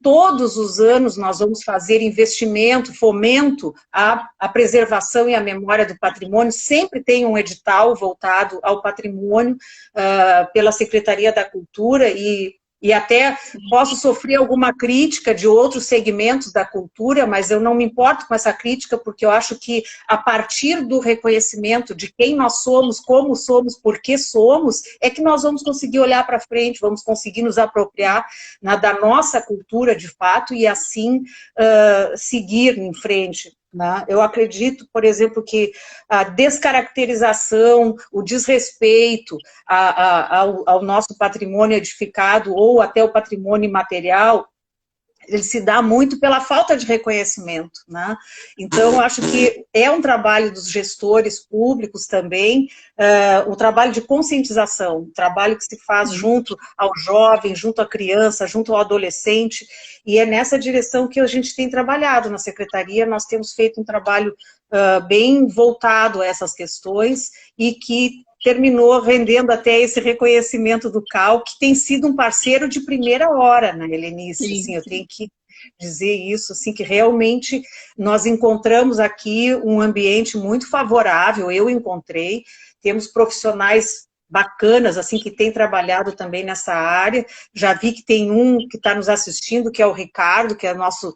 S3: Todos os anos nós vamos fazer investimento, fomento à preservação e à memória do patrimônio. Sempre tem um edital voltado ao patrimônio pela Secretaria da Cultura, e até posso sofrer alguma crítica de outros segmentos da cultura, mas eu não me importo com essa crítica, porque eu acho que a partir do reconhecimento de quem nós somos, como somos, por que somos, é que nós vamos conseguir olhar para frente, vamos conseguir nos apropriar da nossa cultura de fato e assim seguir em frente. Eu acredito, por exemplo, que a descaracterização, o desrespeito ao nosso patrimônio edificado ou até o patrimônio imaterial ele se dá muito pela falta de reconhecimento, né? Então, eu acho que é um trabalho dos gestores públicos também, um trabalho de conscientização, um trabalho que se faz junto ao jovem, junto à criança, junto ao adolescente, e é nessa direção que a gente tem trabalhado na Secretaria. Nós temos feito um trabalho bem voltado a essas questões e que terminou rendendo até esse reconhecimento do CAL, que tem sido um parceiro de primeira hora, né, Helenice? Assim, eu tenho que dizer isso, assim, que realmente nós encontramos aqui um ambiente muito favorável, eu encontrei, temos profissionais bacanas, assim, que têm trabalhado também nessa área. Já vi que tem um que está nos assistindo, que é o Ricardo, que é nosso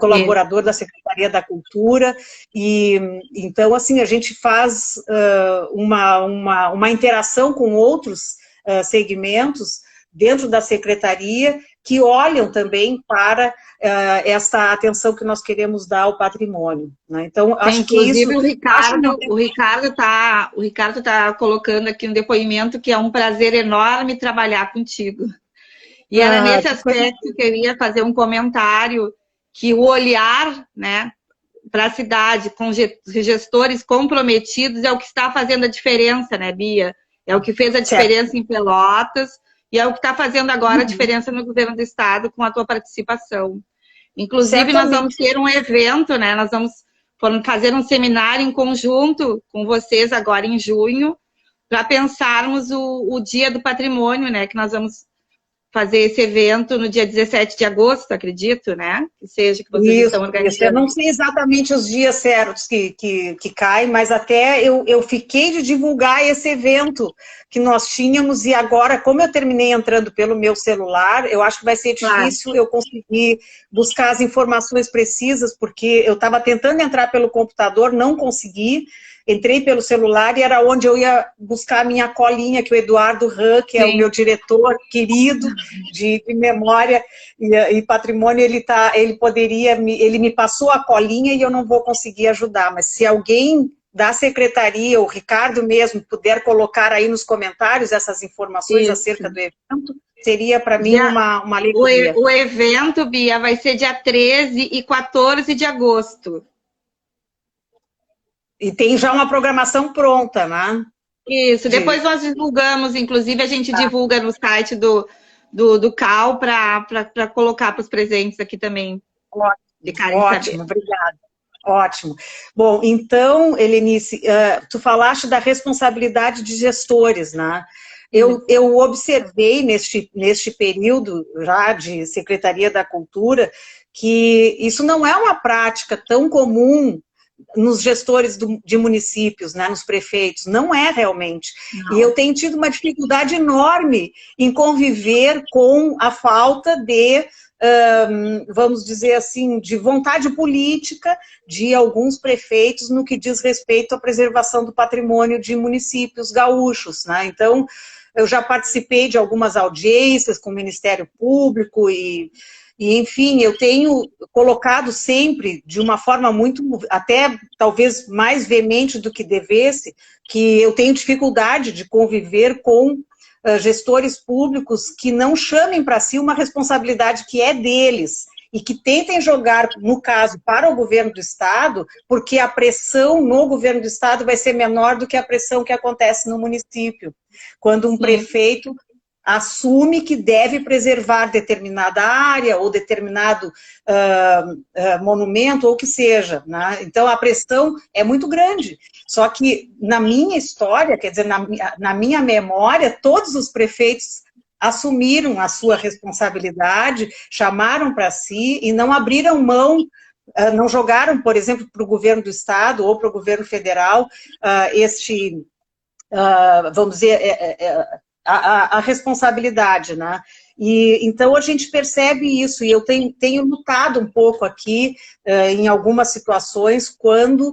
S3: colaborador da Secretaria da Cultura, e então, assim, a gente faz uma interação com outros segmentos dentro da Secretaria, que olham também para essa atenção que nós queremos dar ao patrimônio, né? Então, acho que isso...
S1: Inclusive, o Ricardo tá colocando aqui um depoimento que é um prazer enorme trabalhar contigo. E era nesse aspecto que eu ia fazer um comentário, que o olhar, né, para a cidade com gestores comprometidos é o que está fazendo a diferença, né, Bia? É o que fez a diferença em Pelotas e é o que está fazendo agora a diferença no governo do estado com a tua participação. Inclusive, nós vamos ter um evento, né? Nós vamos fazer um seminário em conjunto com vocês agora em junho para pensarmos o Dia do Patrimônio, né? Que nós vamos fazer esse evento no dia 17 de agosto, acredito, né? Que seja que vocês estão organizando.
S3: Eu não sei exatamente os dias certos que caem, mas até eu fiquei de divulgar esse evento que nós tínhamos, e agora, como eu terminei entrando pelo meu celular, eu acho que vai ser difícil eu conseguir buscar as informações precisas, porque eu estava tentando entrar pelo computador, não consegui. Entrei pelo celular e era onde eu ia buscar a minha colinha, que o Eduardo Ram, que é o meu diretor querido de memória e patrimônio, ele me passou a colinha e eu não vou conseguir ajudar, mas se alguém da secretaria, o Ricardo mesmo, puder colocar aí nos comentários essas informações acerca do evento, seria para mim uma alegria.
S1: O evento, Bia, vai ser dia 13 e 14 de agosto.
S3: E tem já uma programação pronta, né?
S1: Isso, depois nós divulgamos, inclusive a gente divulga no site do CAL para colocar para os presentes aqui também.
S3: Ótimo, obrigada. Ótimo. Bom, então, Helenice, tu falaste da responsabilidade de gestores, né? Eu observei neste período já de Secretaria da Cultura que isso não é uma prática tão comum nos gestores de municípios, né, nos prefeitos, não é realmente. Não. E eu tenho tido uma dificuldade enorme em conviver com a falta de, vamos dizer assim, de vontade política de alguns prefeitos no que diz respeito à preservação do patrimônio de municípios gaúchos, né? Então, eu já participei de algumas audiências com o Ministério Público e enfim, eu tenho colocado sempre, de uma forma muito, até talvez mais veemente do que devesse, que eu tenho dificuldade de conviver com gestores públicos que não chamem para si uma responsabilidade que é deles e que tentem jogar, no caso, para o governo do estado, porque a pressão no governo do estado vai ser menor do que a pressão que acontece no município. Quando um prefeito assume que deve preservar determinada área ou determinado monumento ou o que seja, né? Então a pressão é muito grande. Só que na minha história, quer dizer, na minha memória, todos os prefeitos assumiram a sua responsabilidade, chamaram para si e não abriram mão, não jogaram, por exemplo, para o governo do estado ou para o governo federal vamos dizer, a responsabilidade, né? E então a gente percebe isso, e eu tenho lutado um pouco aqui em algumas situações quando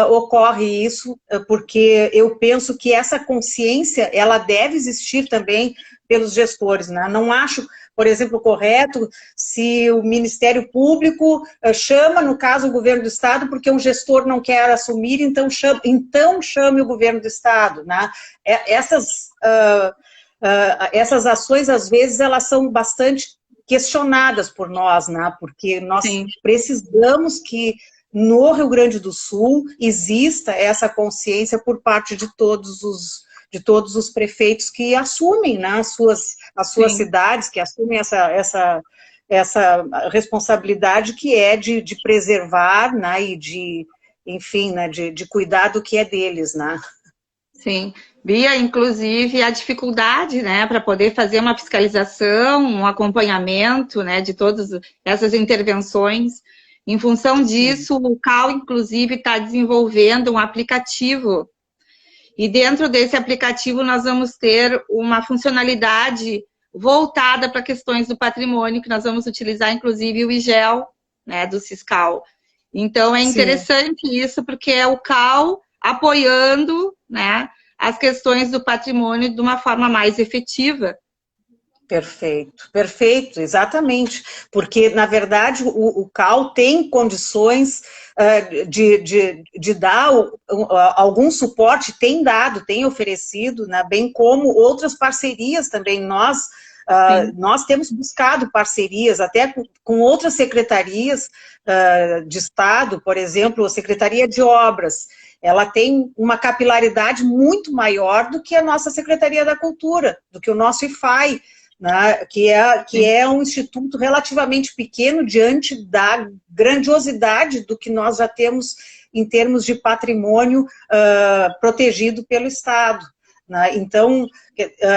S3: ocorre isso, porque eu penso que essa consciência, ela deve existir também pelos gestores, né? Não acho, por exemplo, correto se o Ministério Público chama, no caso, o governo do estado, porque um gestor não quer assumir, então chame o governo do estado, né? Essas ações, às vezes, elas são bastante questionadas por nós, né? Porque nós
S1: Sim.
S3: precisamos que no Rio Grande do Sul exista essa consciência por parte de todos os prefeitos que assumem, né, as suas cidades, que assumem essa responsabilidade que é de preservar, né, e enfim, né, de cuidar do que é deles, né?
S1: Sim. Bia, inclusive, a dificuldade, né, para poder fazer uma fiscalização, um acompanhamento, né, de todas essas intervenções. Em função disso, o CAL, inclusive, está desenvolvendo um aplicativo. E dentro desse aplicativo, nós vamos ter uma funcionalidade voltada para questões do patrimônio, que nós vamos utilizar, inclusive, o IGEL, né, do Ciscal. Então, é interessante isso, porque é o CAL apoiando, né, as questões do patrimônio de uma forma mais efetiva.
S3: Perfeito, perfeito, exatamente, porque, na verdade, o CAL tem condições de dar algum suporte, tem dado, tem oferecido, né, bem como outras parcerias também. Nós temos buscado parcerias até com outras secretarias de Estado, por exemplo, a Secretaria de Obras. Ela tem uma capilaridade muito maior do que a nossa Secretaria da Cultura, do que o nosso IFAI, né, que é um instituto relativamente pequeno diante da grandiosidade do que nós já temos em termos de patrimônio protegido pelo Estado, né? Então,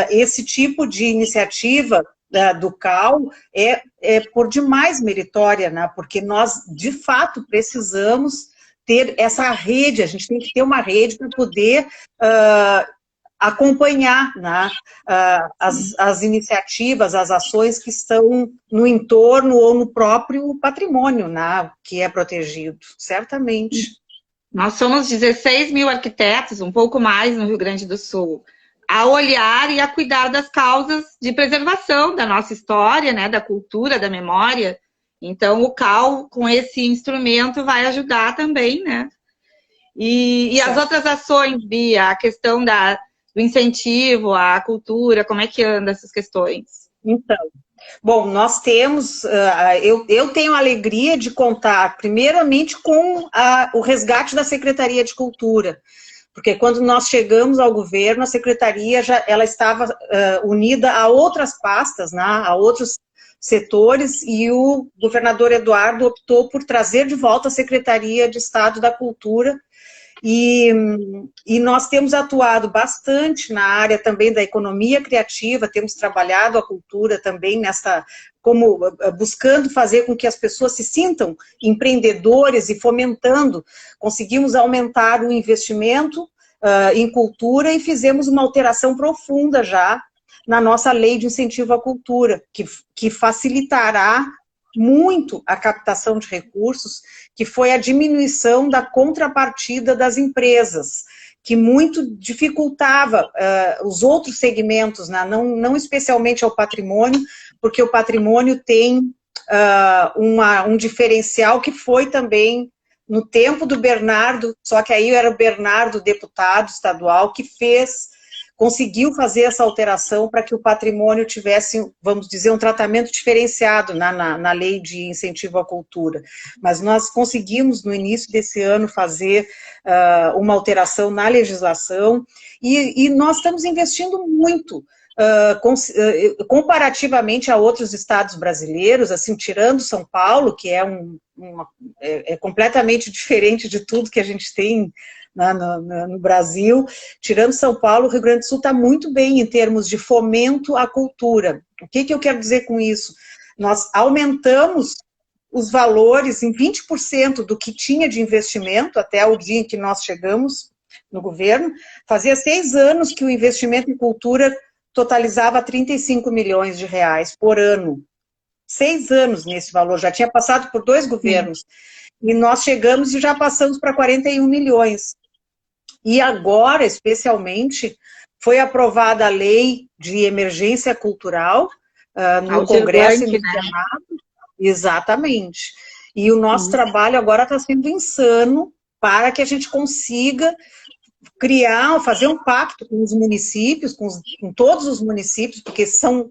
S3: esse tipo de iniciativa do CAL é por demais meritória, né? Porque nós, de fato, precisamos ter essa rede, a gente tem que ter uma rede para poder acompanhar, né, as iniciativas, as ações que estão no entorno ou no próprio patrimônio, né, que é protegido, certamente.
S1: Nós somos 16 mil arquitetos, um pouco mais no Rio Grande do Sul, a olhar e a cuidar das causas de preservação da nossa história, né, da cultura, da memória. Então, o CAL, com esse instrumento, vai ajudar também, né? E as outras ações, Bia, a questão do incentivo à cultura, como é que anda essas questões?
S3: Então, bom, nós temos, eu tenho a alegria de contar, primeiramente, com o resgate da Secretaria de Cultura, porque quando nós chegamos ao governo, a Secretaria ela estava unida a outras pastas, né, a outros setores, e o governador Eduardo optou por trazer de volta a Secretaria de Estado da Cultura. E nós temos atuado bastante na área também da economia criativa, temos trabalhado a cultura também buscando fazer com que as pessoas se sintam empreendedores e fomentando. Conseguimos aumentar o investimento em cultura e fizemos uma alteração profunda já na nossa lei de incentivo à cultura, que facilitará muito a captação de recursos, que foi a diminuição da contrapartida das empresas, que muito dificultava os outros segmentos, né? Não especialmente ao patrimônio, porque o patrimônio tem um diferencial que foi também no tempo do Bernardo, só que aí era o Bernardo, deputado estadual, que conseguiu fazer essa alteração para que o patrimônio tivesse, vamos dizer, um tratamento diferenciado na lei de incentivo à cultura. Mas nós conseguimos, no início desse ano, fazer uma alteração na legislação e nós estamos investindo muito, comparativamente a outros estados brasileiros, assim, tirando São Paulo, que é completamente diferente de tudo que a gente tem no Brasil. Tirando São Paulo, o Rio Grande do Sul está muito bem em termos de fomento à cultura. O que eu quero dizer com isso? Nós aumentamos os valores em 20% do que tinha de investimento até o dia em que nós chegamos no governo. Fazia 6 anos que o investimento em cultura totalizava 35 milhões de reais por ano. 6 anos nesse valor, já tinha passado por 2 governos. E nós chegamos e já passamos para 41 milhões. E agora, especialmente, foi aprovada a lei de emergência cultural no Congresso e no Senado. Exatamente. E o nosso trabalho agora está sendo insano para que a gente consiga fazer um pacto com os municípios, com todos os municípios, porque são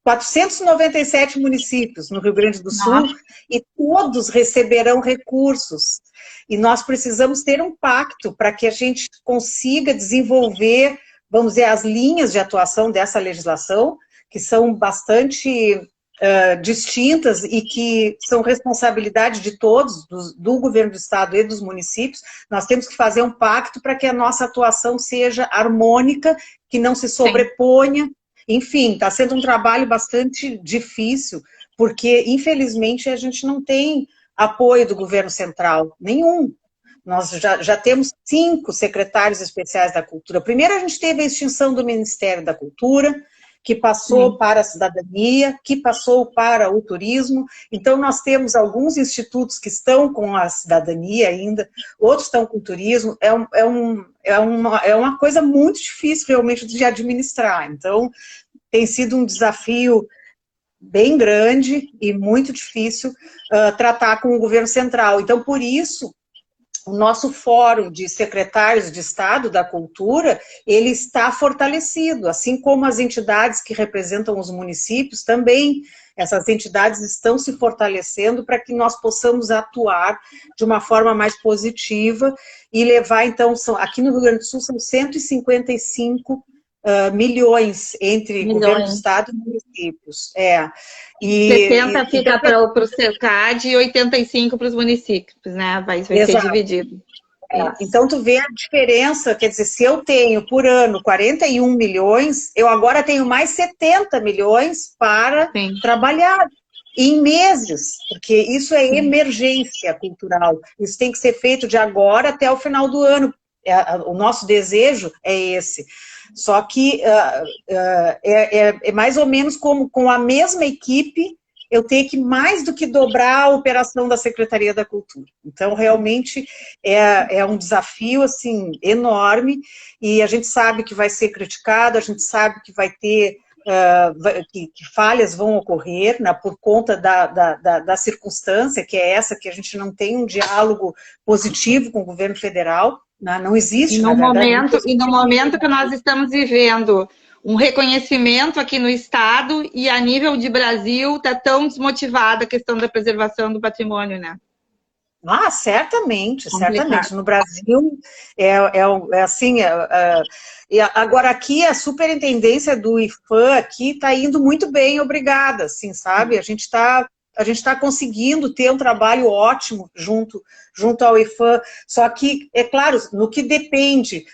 S3: 497 municípios no Rio Grande do Sul.
S1: Nossa.
S3: E todos receberão recursos. E nós precisamos ter um pacto para que a gente consiga desenvolver, vamos dizer, as linhas de atuação dessa legislação, que são bastante distintas e que são responsabilidade de todos, do governo do estado e dos municípios. Nós temos que fazer um pacto para que a nossa atuação seja harmônica, que não se sobreponha. Enfim, está sendo um trabalho bastante difícil, porque, infelizmente, a gente não tem apoio do governo central, nenhum. Nós já temos 5 secretários especiais da cultura. Primeiro, a gente teve a extinção do Ministério da Cultura, que passou para a cidadania, que passou para o turismo. Então, nós temos alguns institutos que estão com a cidadania ainda, outros estão com o turismo. É uma coisa muito difícil, realmente, de administrar. Então, tem sido um desafio bem grande e muito difícil tratar com o governo central. Então, por isso, o nosso fórum de secretários de Estado da Cultura, ele está fortalecido, assim como as entidades que representam os municípios também. Essas entidades estão se fortalecendo para que nós possamos atuar de uma forma mais positiva e levar, então, aqui no Rio Grande do Sul são 155 milhões entre governo do estado e municípios.
S1: E 70 fica para o CECAD e 85 para os municípios, né? Vai ser dividido.
S3: Então, tu vê a diferença, quer dizer, se eu tenho por ano 41 milhões, eu agora tenho mais 70 milhões para trabalhar em meses, porque isso é emergência cultural. Isso tem que ser feito de agora até o final do ano. O nosso desejo é esse. Só que é mais ou menos como com a mesma equipe eu tenho que mais do que dobrar a operação da Secretaria da Cultura. Então, realmente, é um desafio, assim, enorme, e a gente sabe que vai ser criticado, a gente sabe que vai ter, que falhas vão ocorrer, né, por conta da circunstância, que é essa, que a gente não tem um diálogo positivo com o governo federal, né, não existe,
S1: no momento que nós estamos vivendo um reconhecimento aqui no Estado e a nível de Brasil está tão desmotivada a questão da preservação do patrimônio, né?
S3: Ah, certamente, certamente. No Brasil, assim, agora aqui a superintendência do IPHAN aqui está indo muito bem, obrigada, assim, sabe? A gente está conseguindo ter um trabalho ótimo junto ao IPHAN, só que, é claro, no que depende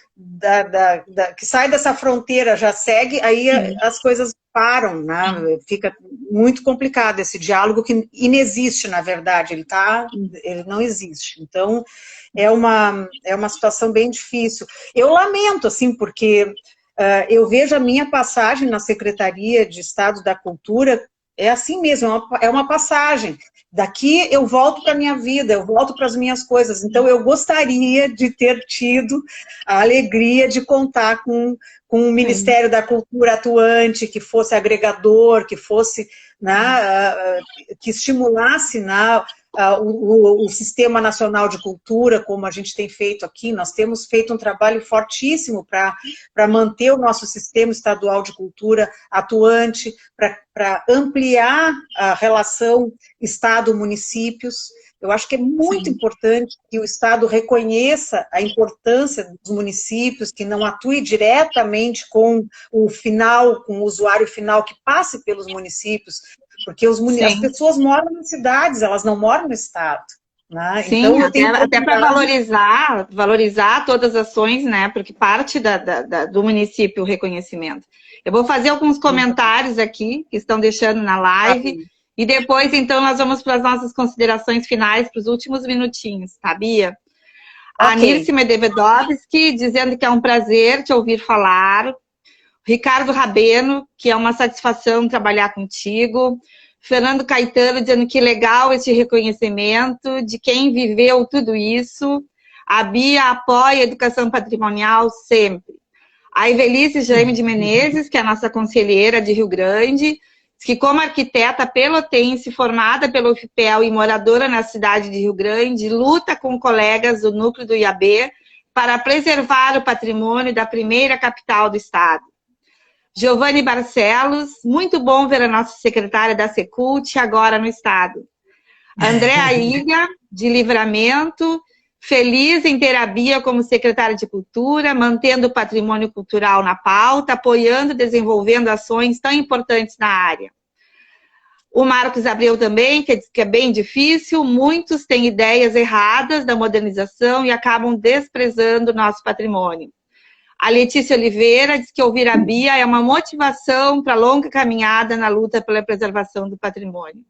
S3: que sai dessa fronteira, já segue, aí as coisas param, né? Fica muito complicado esse diálogo que inexiste, na verdade, ele não existe. Então, é uma situação bem difícil. Eu lamento, assim, porque eu vejo a minha passagem na Secretaria de Estado da Cultura, é assim mesmo, é uma passagem. Daqui eu volto para a minha vida, eu volto para as minhas coisas. Então, eu gostaria de ter tido a alegria de contar com um Ministério da Cultura atuante, que fosse agregador, que fosse, né, que estimulasse, né, o Sistema Nacional de Cultura, como a gente tem feito aqui. Nós temos feito um trabalho fortíssimo para manter o nosso Sistema Estadual de Cultura atuante, para ampliar a relação Estado-municípios. Eu acho que é muito importante que o Estado reconheça a importância dos municípios, que não atue diretamente com o final, com o usuário final que passe pelos municípios, porque as pessoas moram nas cidades, elas não moram no Estado. Né?
S1: Sim, então, até para valorizar todas as ações, né? Porque parte do município o reconhecimento. Eu vou fazer alguns comentários aqui, que estão deixando na live, e depois, então, nós vamos para as nossas considerações finais, para os últimos minutinhos, tá, Bia? A Nirce Medvedovski, dizendo que é um prazer te ouvir falar. Ricardo Rabeno, que é uma satisfação trabalhar contigo. Fernando Caetano, dizendo que legal esse reconhecimento de quem viveu tudo isso. A Bia apoia a educação patrimonial sempre. A Evelice Jaime de Menezes, que é a nossa conselheira de Rio Grande, que como arquiteta pelotense, formada pelo UFPEL e moradora na cidade de Rio Grande, luta com colegas do núcleo do IAB para preservar o patrimônio da primeira capital do estado. Giovanni Barcelos, muito bom ver a nossa secretária da Secult agora no Estado. Andréa Ilha, de Livramento, feliz em ter a Bia como secretária de Cultura, mantendo o patrimônio cultural na pauta, apoiando e desenvolvendo ações tão importantes na área. O Marcos Abreu também, que diz que é bem difícil, muitos têm ideias erradas da modernização e acabam desprezando o nosso patrimônio. A Letícia Oliveira diz que ouvir a Bia é uma motivação para a longa caminhada na luta pela preservação do patrimônio.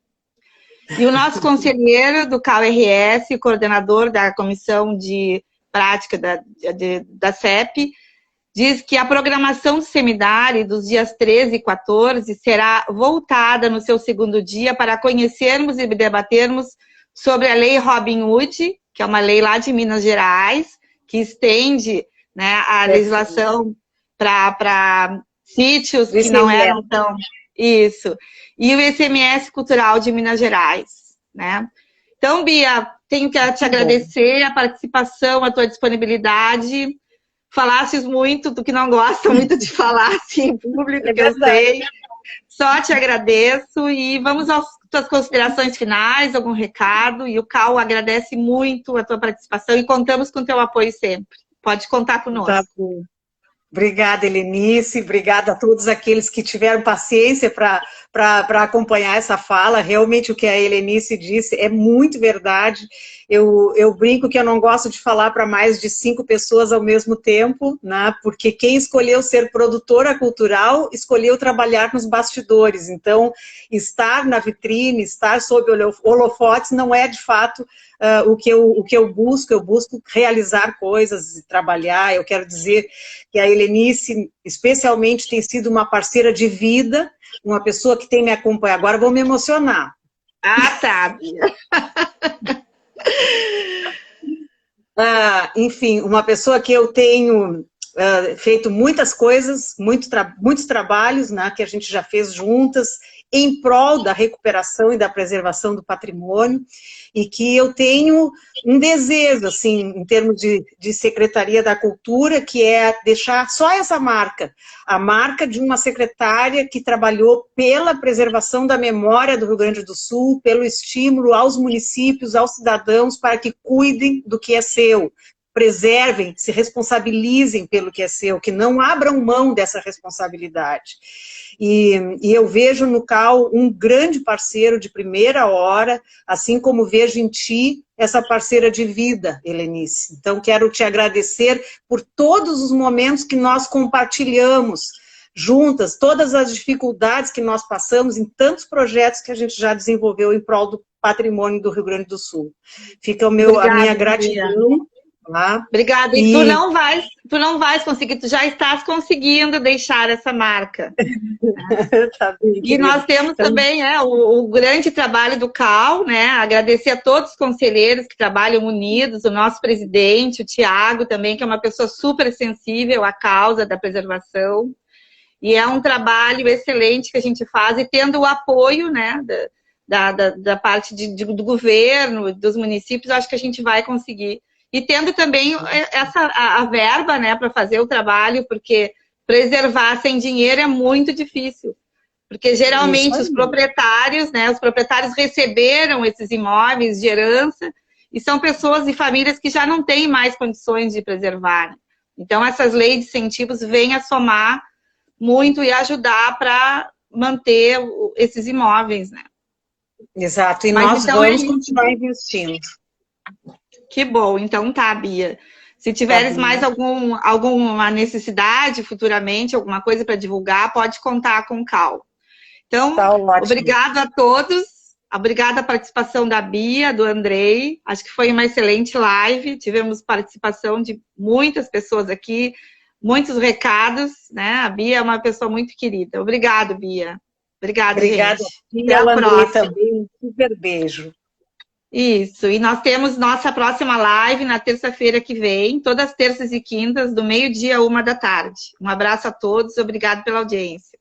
S1: E o nosso conselheiro do CAU-RS, coordenador da Comissão de Prática da CEP, diz que a programação do seminário dos dias 13 e 14 será voltada no seu segundo dia para conhecermos e debatermos sobre a Lei Robin Hood, que é uma lei lá de Minas Gerais, que estende, né, a legislação para sítios que não eram tão... Isso. E o ICMS Cultural de Minas Gerais, né? Então, Bia, tenho que te agradecer a participação, a tua disponibilidade. Falasses muito do que não gosta muito de falar assim, em público, que eu sei. Só te agradeço e vamos às tuas considerações finais, algum recado. E o CAU agradece muito a tua participação e contamos com o teu apoio sempre. Pode contar conosco.
S3: Tá bom. Obrigada, Helenice. Obrigada a todos aqueles que tiveram paciência para acompanhar essa fala. Realmente o que a Helenice disse é muito verdade. Eu brinco que eu não gosto de falar para mais de 5 pessoas ao mesmo tempo, né? Porque quem escolheu ser produtora cultural escolheu trabalhar nos bastidores. Então, estar na vitrine, estar sob holofotes não é de fato o que eu busco realizar coisas e trabalhar. Eu quero dizer que a Helenice, especialmente, tem sido uma parceira de vida, uma pessoa que tem me acompanhado. Agora vou me emocionar.
S1: Ah, tá.
S3: Enfim, uma pessoa que eu tenho feito muitas coisas, muitos trabalhos, né, que a gente já fez juntas, em prol da recuperação e da preservação do patrimônio, e que eu tenho um desejo, assim, em termos de Secretaria da Cultura, que é deixar só essa marca, a marca de uma secretária que trabalhou pela preservação da memória do Rio Grande do Sul, pelo estímulo aos municípios, aos cidadãos, para que cuidem do que é seu, preservem, se responsabilizem pelo que é seu, que não abram mão dessa responsabilidade. E eu vejo no CAU um grande parceiro de primeira hora, assim como vejo em ti essa parceira de vida, Helenice. Então, quero te agradecer por todos os momentos que nós compartilhamos juntas, todas as dificuldades que nós passamos em tantos projetos que a gente já desenvolveu em prol do patrimônio do Rio Grande do Sul. Fica a minha gratidão.
S1: Obrigada. E tu não vais conseguir, tu já estás conseguindo deixar essa marca.
S3: Tá bem,
S1: e nós temos também o grande trabalho do CAU, né? Agradecer a todos os conselheiros que trabalham unidos, o nosso presidente, o Tiago também, que é uma pessoa super sensível à causa da preservação. E é um trabalho excelente que a gente faz, e tendo o apoio, né, da parte do governo, dos municípios, acho que a gente vai conseguir. E tendo também a verba, né, para fazer o trabalho, porque preservar sem dinheiro é muito difícil. Porque geralmente os proprietários, né, receberam esses imóveis de herança e são pessoas e famílias que já não têm mais condições de preservar. Então, essas leis de incentivos vêm a somar muito e ajudar para manter esses imóveis, né?
S3: Exato, e nós então vamos continuar investindo.
S1: Que bom, então tá, Bia. Se tiveres mais alguma necessidade futuramente, alguma coisa para divulgar, pode contar com o CAU. Então, tá, obrigado a todos. Obrigada a participação da Bia, do Andrei. Acho que foi uma excelente live. Tivemos participação de muitas pessoas aqui, muitos recados, né? A Bia é uma pessoa muito querida. Obrigado, Bia. Obrigada, gente.
S3: Até a próxima. Também um super beijo.
S1: Isso, e nós temos nossa próxima live na terça-feira que vem, todas as terças e quintas, do meio-dia a 1h da tarde. Um abraço a todos, obrigado pela audiência.